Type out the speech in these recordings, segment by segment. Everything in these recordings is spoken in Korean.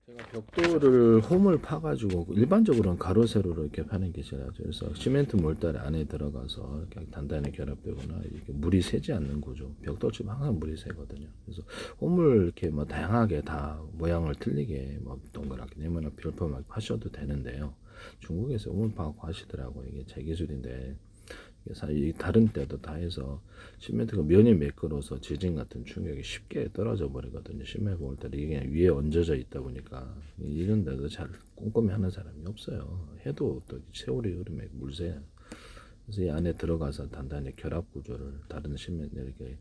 제가 벽돌을 홈을 파가지고 일반적으로는 가로 세로로 이렇게 파는 게 제일 하죠. 그래서 시멘트 몰달 안에 들어가서 이렇게 단단히 결합되거나 이렇게 물이 새지 않는 구조. 벽돌집 항상 물이 새거든요. 그래서 홈을 이렇게 뭐 다양하게 다 모양을 틀리게 뭐 동그랗게 네모나 별표만 하셔도 되는데요. 중국에서 홈을 파고 하시더라고요. 이게 제 기술인데 이 다른 때도 다 해서 시멘트가 면이 매끄러워서 지진 같은 충격이 쉽게 떨어져 버리거든요. 시멘트 볼 때 이게 그냥 위에 얹어져 있다 보니까 이런 데도 잘 꼼꼼히 하는 사람이 없어요. 해도 또 세월이 흐르면 물새. 그래서 이 안에 들어가서 단단히 결합 구조를 다른 시멘트 이렇게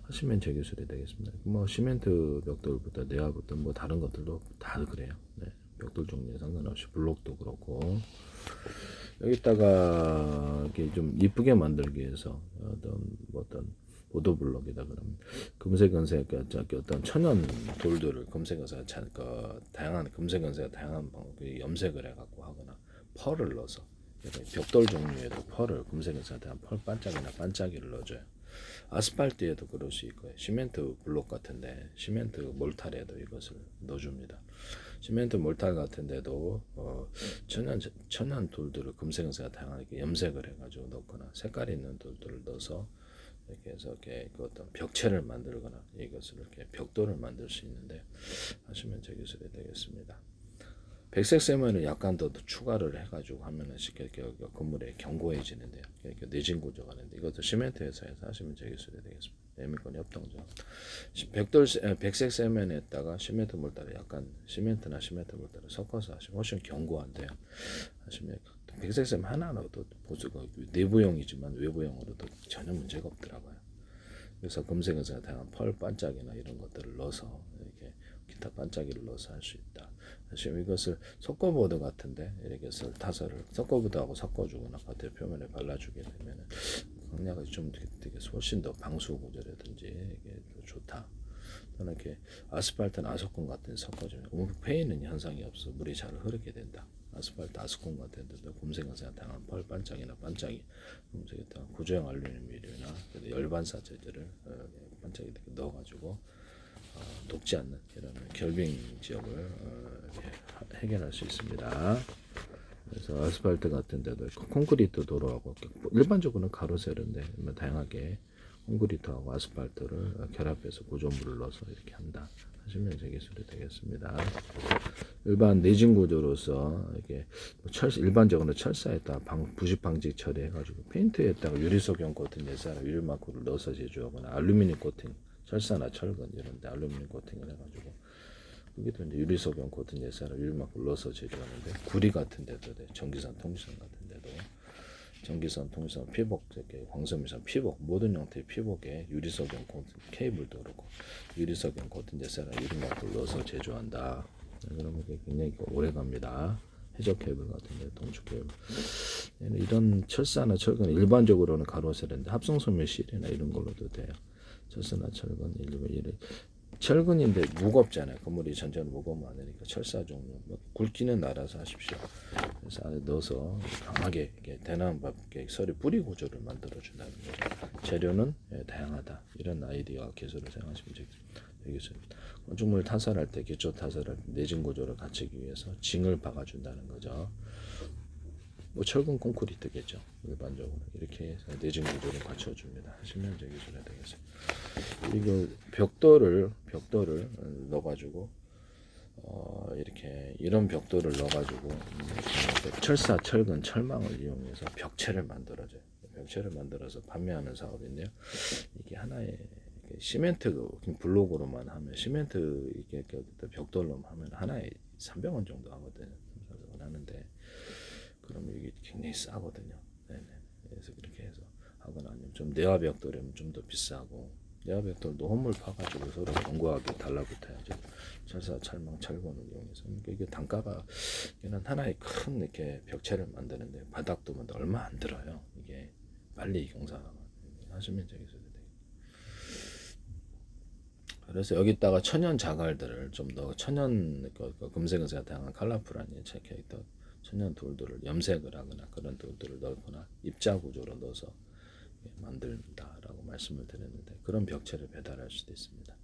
하시면 제 기술이 되겠습니다. 뭐 시멘트 벽돌부터 내화부터 뭐 다른 것들도 다 그래요. 네. 벽돌 종류에 상관없이 블록도 그렇고 여기다가 이렇게 좀 이쁘게 만들기 위해서 어떤 보도블록이다 그러면 금색은색 어떤 천연 돌들을 금색에서 다양한 금색은색 다양한 방법이 염색을 해갖고 하거나 펄을 넣어서 벽돌 종류에도 펄을 금색은색 다양한 펄 반짝이나 반짝이를 넣어줘요. 아스팔트에도 그럴 수 있고요. 시멘트 블록 같은데 시멘트 몰탈에도 이것을 넣어줍니다. 시멘트 몰탈 같은데도 천연 돌들을 금색은색 다양하게 염색을 해가지고 넣거나 색깔 있는 돌들을 넣어서 이렇게 해서 이렇게 그 어떤 벽체를 만들거나 이것을 이렇게 벽돌을 만들 수 있는데 하시면 제 기술이 되겠습니다. 백색 세면을 약간 더 추가를 해가지고 하면은 쉽게 건물에 견고해지는데요. 이렇게 내진 구조가 되는데 이것도 시멘트 회사에서 하시면 제 기술이 되겠습니다. 예민권 협동조. 백색 세면에다가 시멘트 몰타를 약간 시멘트나 시멘트 몰타를 섞어서 하시면 훨씬 견고한데요. 하시면 백색 세면 하나로도 보수가 내부형이지만 외부형으로도 전혀 문제가 없더라고요. 그래서 검색에서 다양한 펄 반짝이나 이런 것들을 넣어서 이렇게 기타 반짝이를 넣어서 할 수 있다. 지금 이것을 석고보드 같은데 이렇게 해서 타설을 석고보드하고 섞어주거나 겉에 표면에 발라주게 되면은 강약이 좀 되게 훨씬 더 방수 구조라든지 이게 좋다. 또는 이렇게 아스팔트나 아스콘 같은 섞어주면 패이는 현상이 없어 물이 잘 흐르게 된다. 아스팔트 아스콘 같은 데도 검색에서 다양한 펄 반짝이나 반짝이 검색에다 구조형 알루미늄이나 열반사 재질을 반짝이 넣어가지고 녹지 않는 이런 결빙 지역을 해결할 수 있습니다. 그래서 아스팔트 같은 데도 콘크리트 도로하고 일반적으로는 가로세로인데 다양하게 콘크리트하고 아스팔트를 결합해서 구조물을 넣어서 이렇게 한다 하시면 제 기술이 되겠습니다. 일반 내진 구조로서 이게 일반적으로 철사에다 부식 방지 처리해가지고 페인트에다가 유리소경 코팅 내사나 유리마크를 넣어서 제조하거나 알루미늄 코팅 철사나 철근 이런데 알루미늄 코팅을 해가지고 여기도 이제 유리소경 코팅 내사나 유리마크를 넣어서 제조하는데 구리 같은 데도 전기선 통신 같은 데도 전기선 통신 피복 이렇게 광섬유선 피복 모든 형태의 피복에 유리소경 케이블도 그렇고 유리소경 코팅 내사나 유리마크를 넣어서 제조한다. 그러면 굉장히 오래 갑니다. 해적 케이블 같은데 동축 케이블 이런 철사나 철근 일반적으로는 가로세로인데 합성소매 실이나 이런 걸로도 돼요. 철사나 철근 일반 철근인데 무겁잖아요. 건물이 전체는 무거우면 안 되니까 철사 종류 굵기는 알아서 하십시오. 그래서 안에 넣어서 강하게 대나무밥 서리 뿌리 구조를 만들어 준다는 거죠. 재료는 다양하다. 이런 아이디어와 기술을 사용하시면 되겠습니다. 건축물 타설할 때 기초 타설할 때 내진 구조를 갖추기 위해서 징을 박아준다는 거죠. 뭐 철근 콘크리트겠죠. 일반적으로 이렇게 해서 내진 구조를 갖춰줍니다. 하시면 제 기술이 되겠습니다. 이거 벽돌을 넣어가지고 이렇게 이런 벽돌을 넣어가지고 철사, 철근, 철망을 이용해서 벽체를 만들어줘요. 벽체를 만들어서 판매하는 사업인데요. 이게 하나의 시멘트 블록으로만 하면 시멘트 이게 벽돌로 하면 하나에 300원 정도 하거든요. 300원 하는데 그러면 이게 굉장히 싸거든요. 네네. 그래서 그렇게 해서 하거나 아니면 좀 내화 벽돌이면 좀 더 비싸고 내화 벽돌도 홈을 파가지고 서로 견고하게 달라붙어야죠. 철사, 철망, 철근을 이용해서 이게 단가가 이는 하나의 큰 이렇게 벽체를 만드는데 바닥도 얼마 안 들어요. 이게 빨리 공사 하시면 되겠어요. 그래서 여기다가 천연 자갈들을 좀 더 천연 금색은색 다양한 컬러풀한 캐릭터 천연 돌들을 염색을 하거나 그런 돌들을 넣거나 입자 구조로 넣어서 만든다라고 말씀을 드렸는데 그런 벽체를 배달할 수도 있습니다.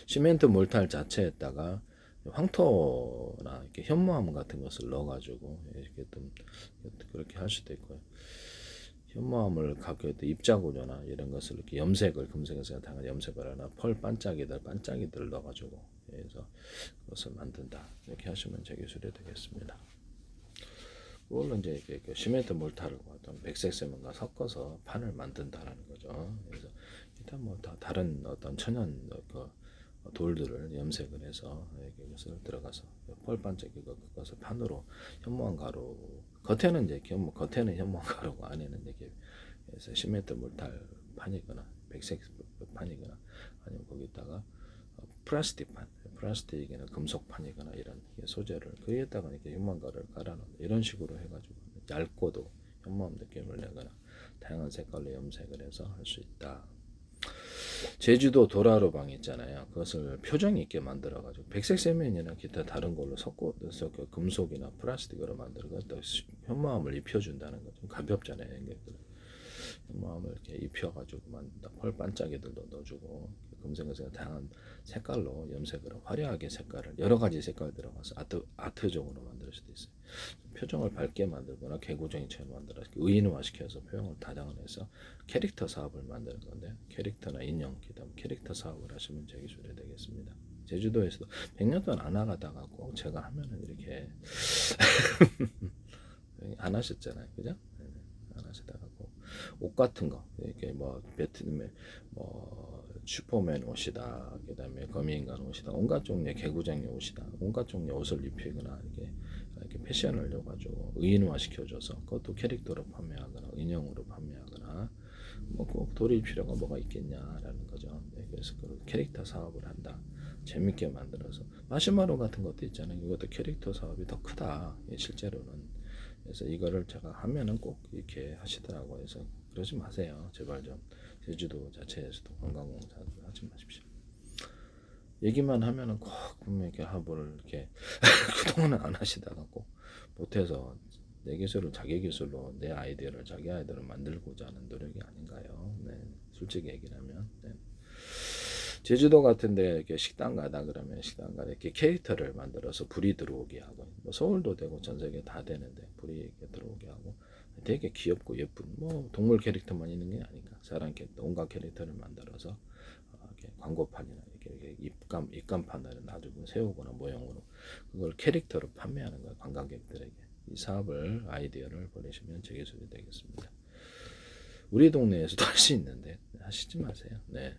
시멘트 몰탈 자체에다가 황토나 이렇게 현무암 같은 것을 넣어가지고 이렇게 좀 그렇게 할 수도 있고요. 현무암을 갖고 입자구조나 이런 것을 이렇게 염색을 금색에서 다양한 염색을 하나 펄 반짝이들 넣어가지고 그래서 그것을 만든다 이렇게 하시면 제 기술이 되겠습니다. 그걸로 이제 이렇게 시멘트 몰타르고 어떤 백색 세면과 섞어서 판을 만든다라는 거죠. 그래서 일단 뭐 다 다른 어떤 천연 그 돌들을 염색을 해서 이것을 들어가서 펄 반짝이고 그것을 판으로 현무암 가루 겉에는 이제 겉에는 현무암 가루고 안에는 이렇게 그래서 시멘트 몰탈 판이거나 백색 판이거나 아니면 거기다가 플라스틱이나 금속판이거나 이런 소재를 거기에다가 이렇게 현무암 가루를 깔아놓는 이런 식으로 해가지고 얇고도 현무암 느낌을 내거나 다양한 색깔로 염색을 해서 할 수 있다. 제주도 도라로방 있잖아요. 그것을 표정 있게 만들어가지고 백색 세면이나 기타 다른 걸로 섞어서 그 금속이나 플라스틱으로 만들어서 현무암을 입혀준다는 거죠. 가볍잖아요. 현무암을 이렇게 입혀가지고 만든다. 펄 반짝이들도 넣어주고 금색에서 다양한 색깔로 염색을 화려하게 색깔을 여러 가지 색깔 들어가서 아트적으로 만들 수도 있어요. 표정을 밝게 만들거나 개구쟁이처럼 만들어서 의인화시켜서 표정을 다양화해서 캐릭터 사업을 만드는 건데 캐릭터나 인형 기타 캐릭터 사업을 하시면 제 기술이 되겠습니다. 제주도에서도 100년 동안 안 하다가 꼭 제가 하면은 이렇게 안 하셨잖아요, 그죠? 안 하시다가 옷 같은 거 이렇게 뭐 베트남에 뭐 슈퍼맨 옷이다, 그다음에 거미인간 옷이다, 온갖 종류의 개구쟁이 옷이다, 온갖 종류의 옷을 입히거나 이렇게 패션을 줘가지고 의인화 시켜줘서 그것도 캐릭터로 판매하거나 인형으로 판매하거나 뭐 꼭 돌릴 필요가 뭐가 있겠냐라는 거죠. 그래서 그 캐릭터 사업을 한다. 재밌게 만들어서 마시마로 같은 것도 있잖아요. 이것도 캐릭터 사업이 더 크다. 실제로는. 그래서 이거를 제가 하면은 꼭 이렇게 하시더라고요. 그래서 그러지 마세요. 제발 좀 제주도 자체에서도 관광공사 하지 마십시오. 얘기만 하면은 꼭 분명 이렇게 하보를 이렇게 그동안은 안 하시다가 꼭 못해서 내 기술을 자기 기술로 내 아이디어를 자기 아이디어로 만들고자 하는 노력이 아닌가요? 네, 솔직히 얘기를 하면. 네. 제주도 같은데 이렇게 식당 가다 그러면 식당 가다 이렇게 캐릭터를 만들어서 불이 들어오게 하고 뭐 서울도 되고 전 세계 다 되는데 불이 이렇게 들어오게 하고 되게 귀엽고 예쁜 뭐 동물 캐릭터만 있는 게 아니까 사람 캐릭터 온갖 캐릭터를 만들어서 이렇게 광고판이나 이렇게 입간판을 놔두고 세우거나 모형으로 그걸 캐릭터로 판매하는 거예요. 관광객들에게 이 사업을 아이디어를 보내시면 제 기술이 되겠습니다. 우리 동네에서도 할 수 있는데 하시지 마세요. 네.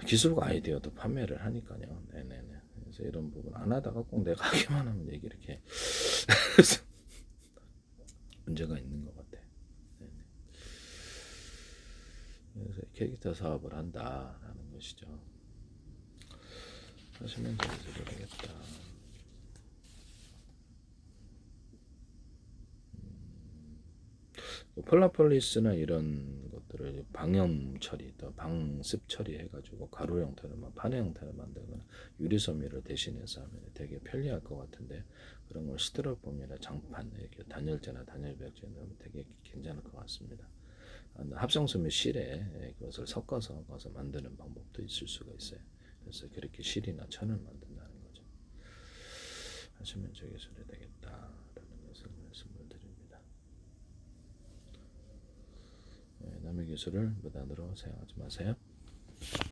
기술과 아이디어도 판매를 하니까요. 네네네. 그래서 이런 부분 안 하다가 꼭 내가 하기만 하면 이게 이렇게 문제가 있는 것 같아. 네네. 그래서 캐릭터 사업을 한다라는 것이죠. 하시면 되겠다. 폴라폴리스나 이런 것들을 방염 처리, 또 방습 처리 해가지고 가루 형태로, 판의 형태로 만들거나 유리섬유를 대신해서 하면 되게 편리할 것 같은데 그런 걸 스티로폼이나 장판, 이렇게 단열재나 단열벽지에 넣으면 되게 괜찮을 것 같습니다. 합성섬유 실에 그것을 섞어서 만드는 방법도 있을 수가 있어요. 그래서 그렇게 실이나 천을 만든다는 거죠. 하시면 저 기술이 되겠다라는 것을 말씀을 드립니다. 남의 기술을 무단으로 사용하지 마세요.